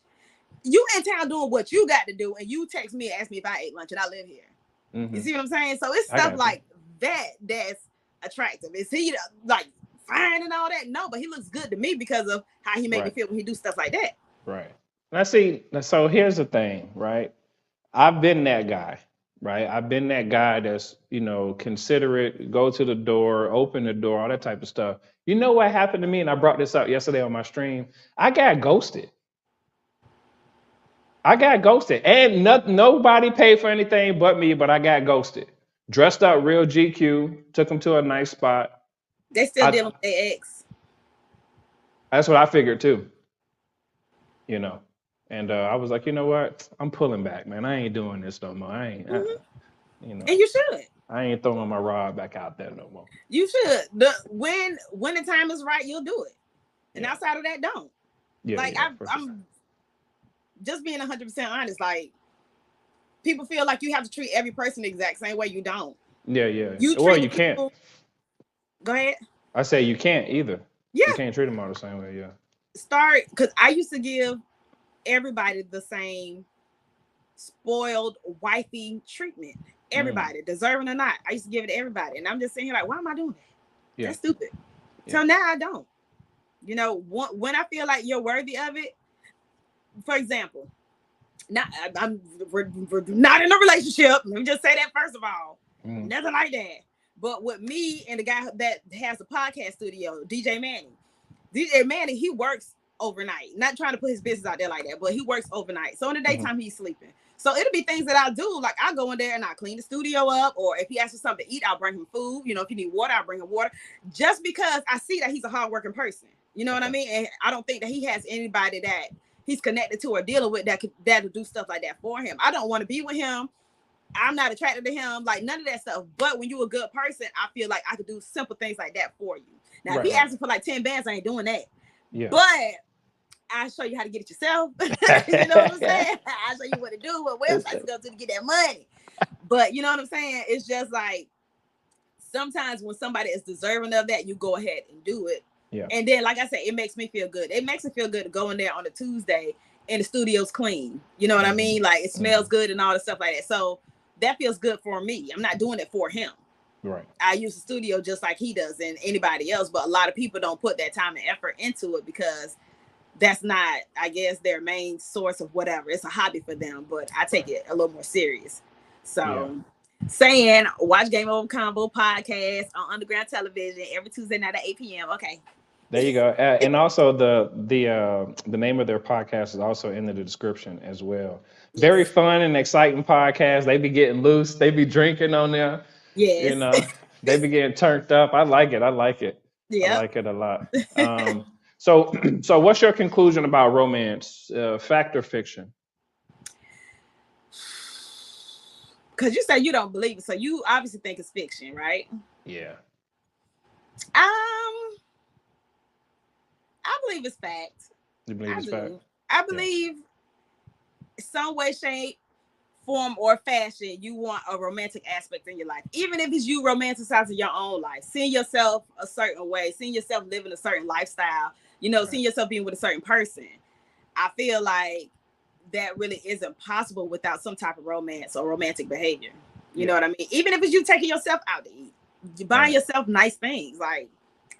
You in town doing what you got to do. And you text me and ask me if I ate lunch and I live here. Mm-hmm. You see what I'm saying? So it's stuff like that that's attractive. Is he like fine and all that? No, but he looks good to me because of how he make me feel when he do stuff like that. Right. Now see, so here's the thing, right? I've been that guy. Right. I've been that guy that's, considerate, go to the door, open the door, all that type of stuff. You know what happened to me? And I brought this up yesterday on my stream. I got ghosted. And nobody paid for anything but me, but I got ghosted. Dressed up real GQ, took them to a nice spot. They still dealing with their ex. That's what I figured too. And I was like, you know what? I'm pulling back, man. I ain't doing this no more. I ain't, And you should. I ain't throwing my rod back out there no more. You should. When the time is right, you'll do it. And outside of that, don't. I'm just being 100% honest. Like, people feel like you have to treat every person the exact same way. You don't. Yeah. You can't. Go ahead. I say you can't either. Yeah. You can't treat them all the same way. Yeah. Because I used to give everybody the same spoiled wifey treatment. Everybody, deserving or not, I used to give it to everybody. And I'm just sitting here like, why am I doing that? Yeah. That's stupid. Yeah. So now I don't. When I feel like you're worthy of it, for example, Not, we're not in a relationship. Let me just say that first of all. Nothing like that. But with me and the guy that has a podcast studio, DJ Manny, he works overnight. Not trying to put his business out there like that, but he works overnight. So in the daytime, he's sleeping. So it'll be things that I'll do. Like I'll go in there and I'll clean the studio up, or if he asks for something to eat, I'll bring him food. You know, if you need water, I'll bring him water. Just because I see that he's a hardworking person. You know what I mean? And I don't think that he has anybody that he's connected to or dealing with that'll do stuff like that for him. I don't want to be with him. I'm not attracted to him, like none of that stuff. But when you're a good person, I feel like I could do simple things like that for you. Now, if he asks for like 10 bands, I ain't doing that. Yeah. But I'll show you how to get it yourself. You know what I'm saying? I'll show you what to do, what websites to go to get that money. But you know what I'm saying? It's just like sometimes when somebody is deserving of that, you go ahead and do it. Yeah. And then, like I said, it makes me feel good. It makes me feel good to go in there on a Tuesday and the studio's clean. You know what I mean? Like it smells good and all the stuff like that. So that feels good for me. I'm not doing it for him. Right. I use the studio just like he does and anybody else, but a lot of people don't put that time and effort into it because that's not, I guess, their main source of whatever. It's a hobby for them, but I take it a little more serious. So saying watch Game Over Combo podcast on Underground Television every Tuesday night at 8 p.m. Okay. There you go. And also the name of their podcast is also in the description as well. Yes. Very fun and exciting podcast. They be getting loose. They be drinking on there. Yes. You know, they be getting turned up. I like it. Yeah. I like it a lot. So what's your conclusion about romance, fact or fiction? Because you say you don't believe it, so you obviously think it's fiction, right? Yeah. I believe it's fact. You believe it's fact? I believe some way, shape, form, or fashion, you want a romantic aspect in your life. Even if it's you romanticizing your own life, seeing yourself a certain way, seeing yourself living a certain lifestyle, you know, seeing yourself being with a certain person. I feel like that really isn't possible without some type of romance or romantic behavior. You know what I mean? Even if it's you taking yourself out to eat, you buying yourself nice things. Like,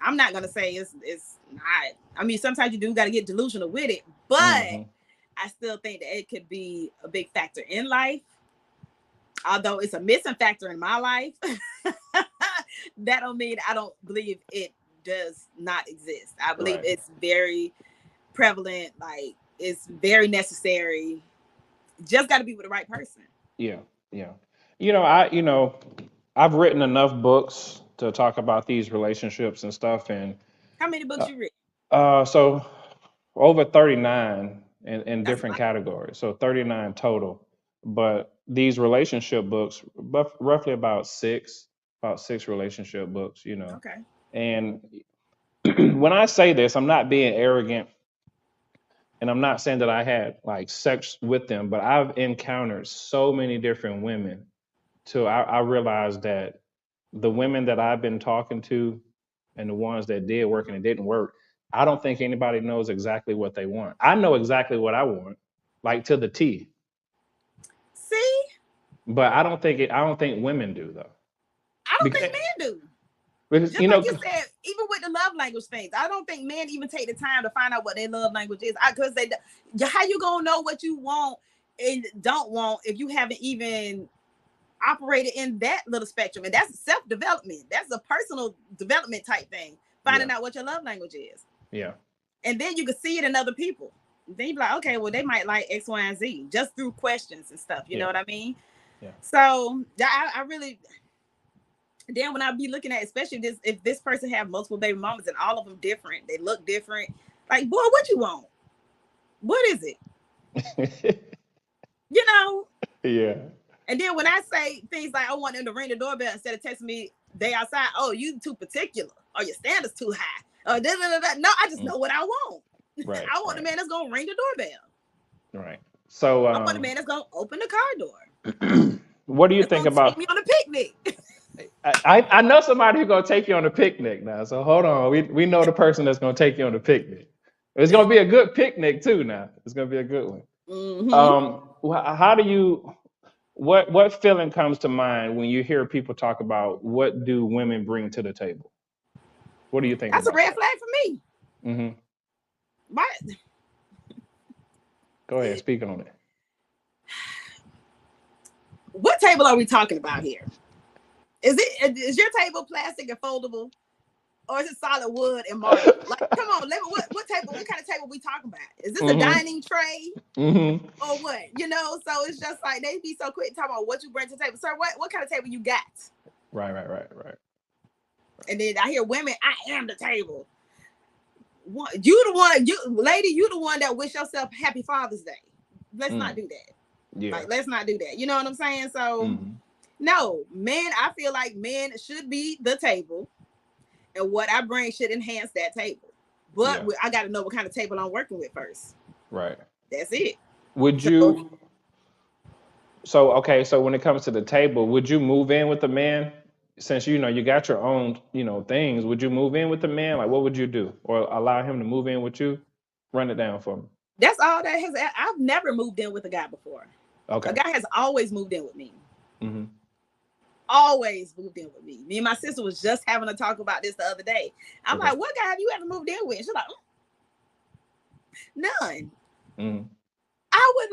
I'm not going to say it's not. I mean, sometimes you do got to get delusional with it, but I still think that it could be a big factor in life. Although it's a missing factor in my life, that don't mean I don't believe it does not exist. I believe it's very prevalent. Like, it's very necessary. Just got to be with the right person. Yeah. Yeah. I've written enough books to talk about these relationships and stuff. And how many books you read? So over 39 in different categories. So 39 total. But these relationship books, roughly about six relationship books, you know. Okay. And when I say this, I'm not being arrogant. And I'm not saying that I had like sex with them, but I've encountered so many different women till I realized that the women that I've been talking to and the ones that did work and it didn't work, I don't think anybody knows exactly what they want. I know exactly what I want, like to the T. See? But I don't think women do though. I don't think men do. Because, just like you said, even with the love language things, I don't think men even take the time to find out what their love language is. Because how you gonna know what you want and don't want if you haven't even operated in that little spectrum? And that's self-development. That's a personal development type thing. Finding out what your love language is. Yeah. And then you can see it in other people. Then you be like, okay, well, they might like X, Y, and Z just through questions and stuff. You know what I mean? Yeah. So I really. Then when I be looking at, especially if this person have multiple baby mamas and all of them different, they look different. Like, boy, what you want? What is it? You know? Yeah. And then when I say things like I want them to ring the doorbell instead of texting me they outside, oh, you too particular, or your standards too high, or da, da, da, da. No, I just know what I want. Right. I want the man that's gonna ring the doorbell. Right. So I want the man that's gonna open the car door. What do you think about? Take me on a picnic. I know somebody who's gonna take you on a picnic now. So hold on, we know the person that's gonna take you on a picnic. It's gonna be a good picnic too. Now it's gonna be a good one. Mm-hmm. How do you? What feeling comes to mind when you hear people talk about what do women bring to the table? What do you think? That's a red flag for me. Mm-hmm. What? Go ahead, speak on it. what table are we talking about here? Is your table plastic and foldable, or is it solid wood and marble? Like, come on, what table? What kind of table we talking about? Is this a dining tray? Or what? So it's just like they be so quick talking about what you bring to the table. Sir, what kind of table you got? Right. And then I hear women, I am the table. You the one, lady, you the one that wish yourself happy Father's Day. Let's not do that. Yeah. Like, let's not do that. You know what I'm saying? So no, men, I feel like men should be the table, and what I bring should enhance that table. But I got to know what kind of table I'm working with first. Right. That's it. Would you? So when it comes to the table, would you move in with the man? Since you got your own things, would you move in with the man? Like, what would you do, or allow him to move in with you? Run it down for me. That's all that has. I've never moved in with a guy before. Okay. A guy has always moved in with me. Always moved in with me. Me and my sister was just having a talk about this the other day. I'm like, what guy have you ever moved in with? She's like, none. I would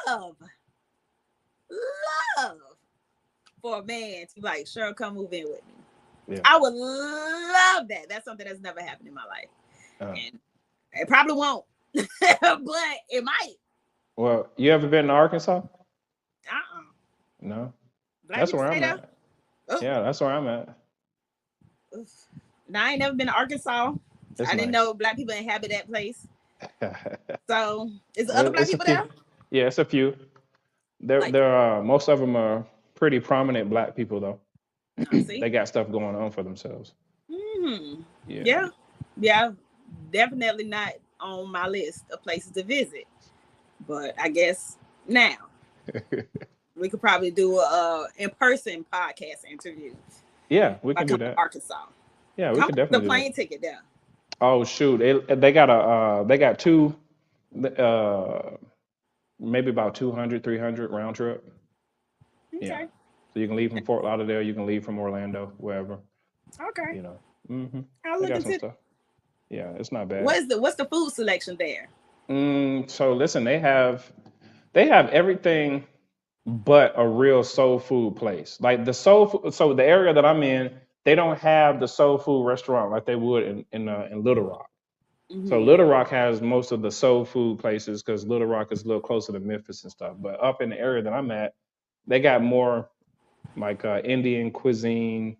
love for a man to like, Cheryl, come move in with me. Yeah. I would love that. That's something that's never happened in my life. And it probably won't, but it might. Well, you ever been to Arkansas? No. That's where I'm at. Oh. Yeah, that's where I'm at. Now, I ain't never been to Arkansas. I didn't know black people inhabit that place. So, is there other black people there? Yeah, it's a few. There are most of them are pretty prominent black people though. They got stuff going on for themselves. Yeah, definitely not on my list of places to visit. But I guess now we could probably do a in-person podcast interview. Yeah, we can do that. Arkansas. Yeah, we could definitely. The plane ticket there. Oh shoot! They got two, maybe about 200, 300 round trip. Okay. Yeah. So you can leave from Fort Lauderdale. You can leave from Orlando, wherever. Okay. I'll look into stuff. Yeah, it's not bad. What's the food selection there? So listen, they have everything but a real soul food place. Like the soul food, so the area that I'm in, they don't have the soul food restaurant like they would in Little Rock. So Little Rock has most of the soul food places because Little Rock is a little closer to Memphis and stuff. But up in the area that I'm at, they got more like Indian cuisine.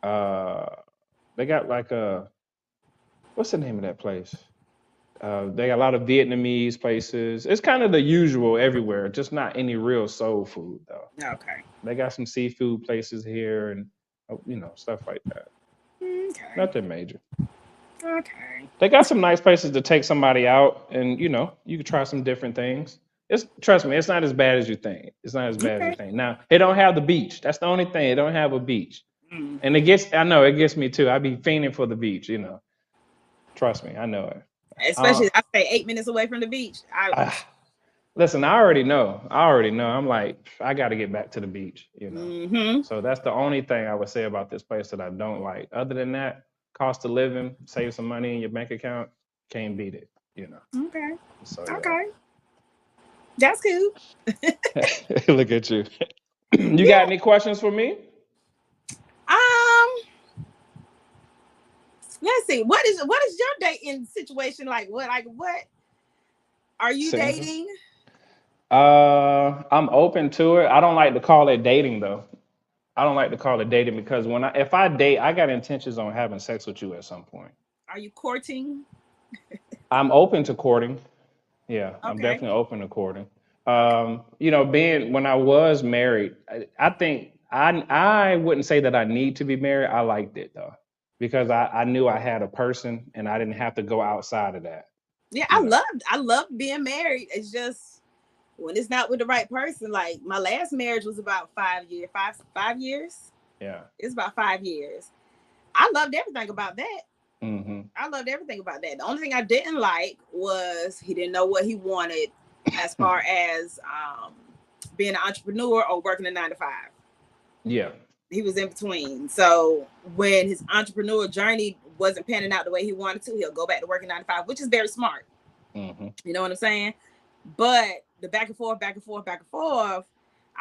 They got like what's the name of that place? They got a lot of Vietnamese places. It's kind of the usual everywhere, just not any real soul food though. Okay. They got some seafood places here and stuff like that. Okay. Nothing major. Okay. They got some nice places to take somebody out and you can try some different things. Trust me, it's not as bad as you think. It's not as bad as you think. Now, it don't have the beach. That's the only thing. It don't have a beach. And it gets me too. I be fiending for the beach, Trust me, I know it. Especially I stay 8 minutes away from the beach. Listen, I already know. I'm like, I got to get back to the beach, So that's the only thing I would say about this place that I don't like. Other than that, cost of living, save some money in your bank account, can't beat it, Okay. So, okay. That's cool. Look at you. You got any questions for me? Let's see. What is your dating situation like? What are you dating? I'm open to it. I don't like to call it dating though. I don't like to call it dating because if I date, I got intentions on having sex with you at some point. Are you courting? I'm open to courting. Yeah, okay. I'm definitely open to courting. When I was married, I think I wouldn't say that I need to be married. I liked it though. Because I knew I had a person and I didn't have to go outside of that. Yeah, I love being married. It's just when it's not with the right person. Like my last marriage was about 5 years. 5 years. Yeah, it's about 5 years. I loved everything about that. I loved everything about that. The only thing I didn't like was he didn't know what he wanted as far as being an entrepreneur or working a 9 to 5. Yeah. He was in between. So when his entrepreneur journey wasn't panning out the way he wanted to, he'll go back to working 9 to 5, which is very smart. You know what I'm saying? But the back and forth,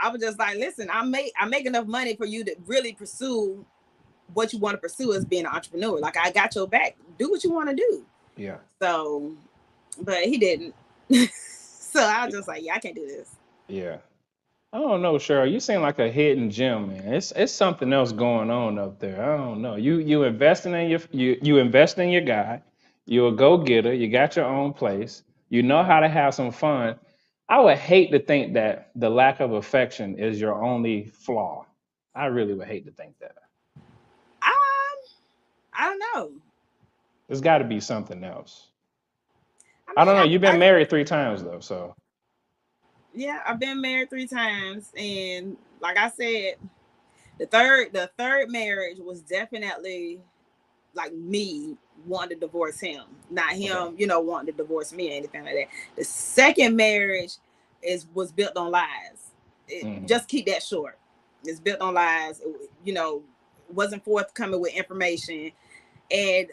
I was just like, listen, I make enough money for you to really pursue what you want to pursue as being an entrepreneur. Like, I got your back. Do what you want to do. Yeah. So, but he didn't. So I was just like, yeah, I can't do this. Yeah. I don't know, Cheryl. You seem like a hidden gem, man. It's something else going on up there. I don't know. You investing in you invest in your guy. You're a go getter. You got your own place. You know how to have some fun. I would hate to think that the lack of affection is your only flaw. I really would hate to think that. Um, I don't know. There's got to be something else. I I mean, don't know. You've been married 3 times though, so yeah, I've been married 3 times, and like I said, the third marriage was definitely like me wanting to divorce him, not him, okay. Wanting to divorce me or anything like that. The second marriage was built on lies. Hmm. Just keep that short. It's built on lies. Wasn't forthcoming with information, and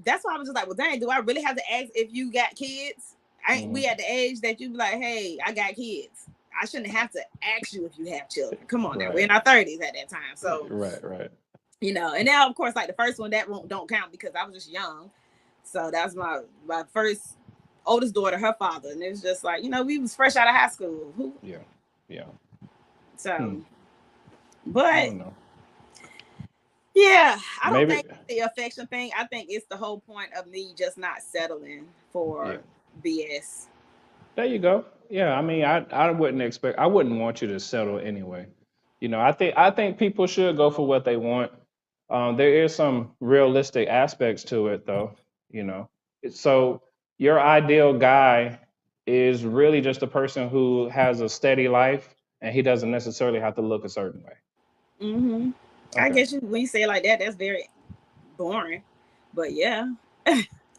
that's why I was just like, well, dang, do I really have to ask if you got kids? We at the age that you be like, hey, I got kids. I shouldn't have to ask you if you have children. Come on now, we're in our 30s at that time, so Right. and now of course, like the first one that don't count because I was just young. So that's my first oldest daughter, her father, and it was just like we was fresh out of high school. Yeah. So, I but don't know. yeah, I don't Maybe. think the affection thing. I think it's the whole point of me just not settling Yeah. for BS. There you go. Yeah, I mean, I wouldn't expect. I wouldn't want you to settle anyway. I think people should go for what they want. There is some realistic aspects to it, though. You know, so your ideal guy is really just a person who has a steady life, and he doesn't necessarily have to look a certain way. Mm-hmm. I Okay. guess when you say it like that, that's very boring. But yeah.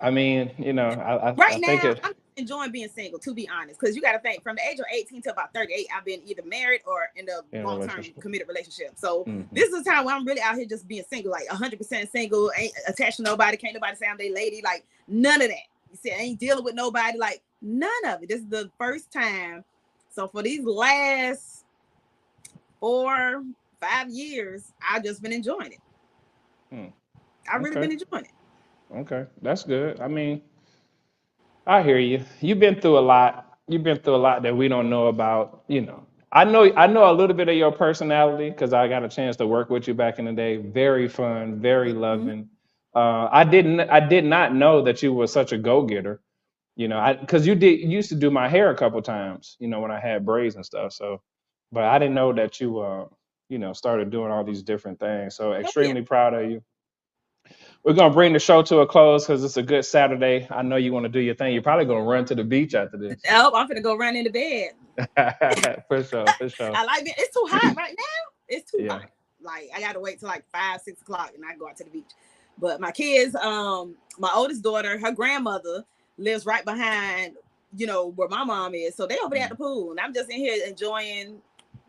I mean, I Right think now, it. I'm enjoying being single, to be honest, because you got to think from the age of 18 to about 38, I've been either married or in a In a long-term relationship. committed relationship. So Hmm. this is a time where I'm really out here just being single, like 100% single, ain't attached to nobody, can't nobody say I'm their lady, like none of that. You see, I ain't dealing with nobody, like none of it. This is the first time. So for these last 4, 5 years, I've just been enjoying it. Hmm. I've really Okay. been enjoying it. Okay. That's good. I mean, I hear you. You've been through a lot. You've been through a lot that we don't know about. I know a little bit of your personality because I got a chance to work with you back in the day. Very fun, very Mm-hmm. loving. I did not know that you were such a go-getter. Because you used to do my hair a couple times. When I had braids and stuff. So, but I didn't know that you started doing all these different things. So Oh, yeah. extremely proud of you. We're gonna bring the show to a close because it's a good Saturday. I know you want to do your thing. You're probably gonna run to the beach after this. Oh, I'm gonna go run into bed. For sure, for sure. I like it. It's too hot right now. It's too Yeah. hot. Like I gotta wait till like 5, 6 o'clock and I go out to the beach. But my kids, my oldest daughter, her grandmother lives right behind, where my mom is. So they over there at the Mm. pool, and I'm just in here enjoying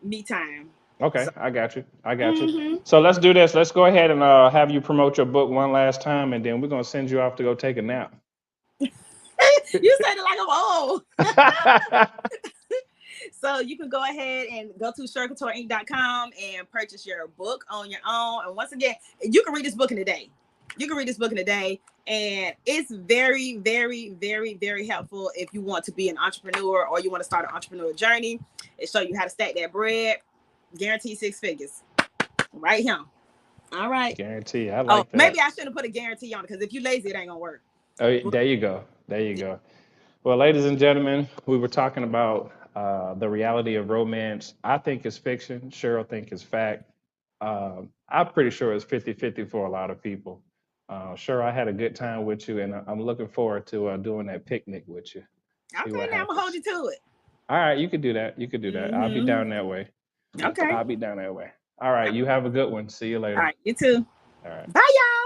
me time. Okay, So, I got you. I got you. mm-hmm. So let's do this. Let's go ahead and have you promote your book one last time, and then we're gonna send you off to go take a nap. You said it like I'm old. So you can go ahead and go to CherylCoutureInc.com and purchase your book on your own. And once again, you can read this book in a day. You can read this book in a day. And it's very, very, very, very helpful if you want to be an entrepreneur or you want to start an entrepreneur journey. It shows you how to stack that bread. Guarantee 6 figures. Right here. All right. Guarantee. I Oh, like that. maybe I shouldn't put a guarantee on it because if you lazy, it ain't gonna work. Oh, there you go. There you go. Well, ladies and gentlemen, we were talking about the reality of romance. I think it's fiction. Cheryl think it's fact. I'm pretty sure it's 50-50 for a lot of people. Sure, I had a good time with you, and I'm looking forward to doing that picnic with you. See Okay, what now I'm gonna hold happens. you to it. All right, you could do that. You could do that. I'll be Mm-hmm. down that way. Okay. I'll be down that way. All right, you have a good one. See you All later. right, you too. All right. Bye, y'all.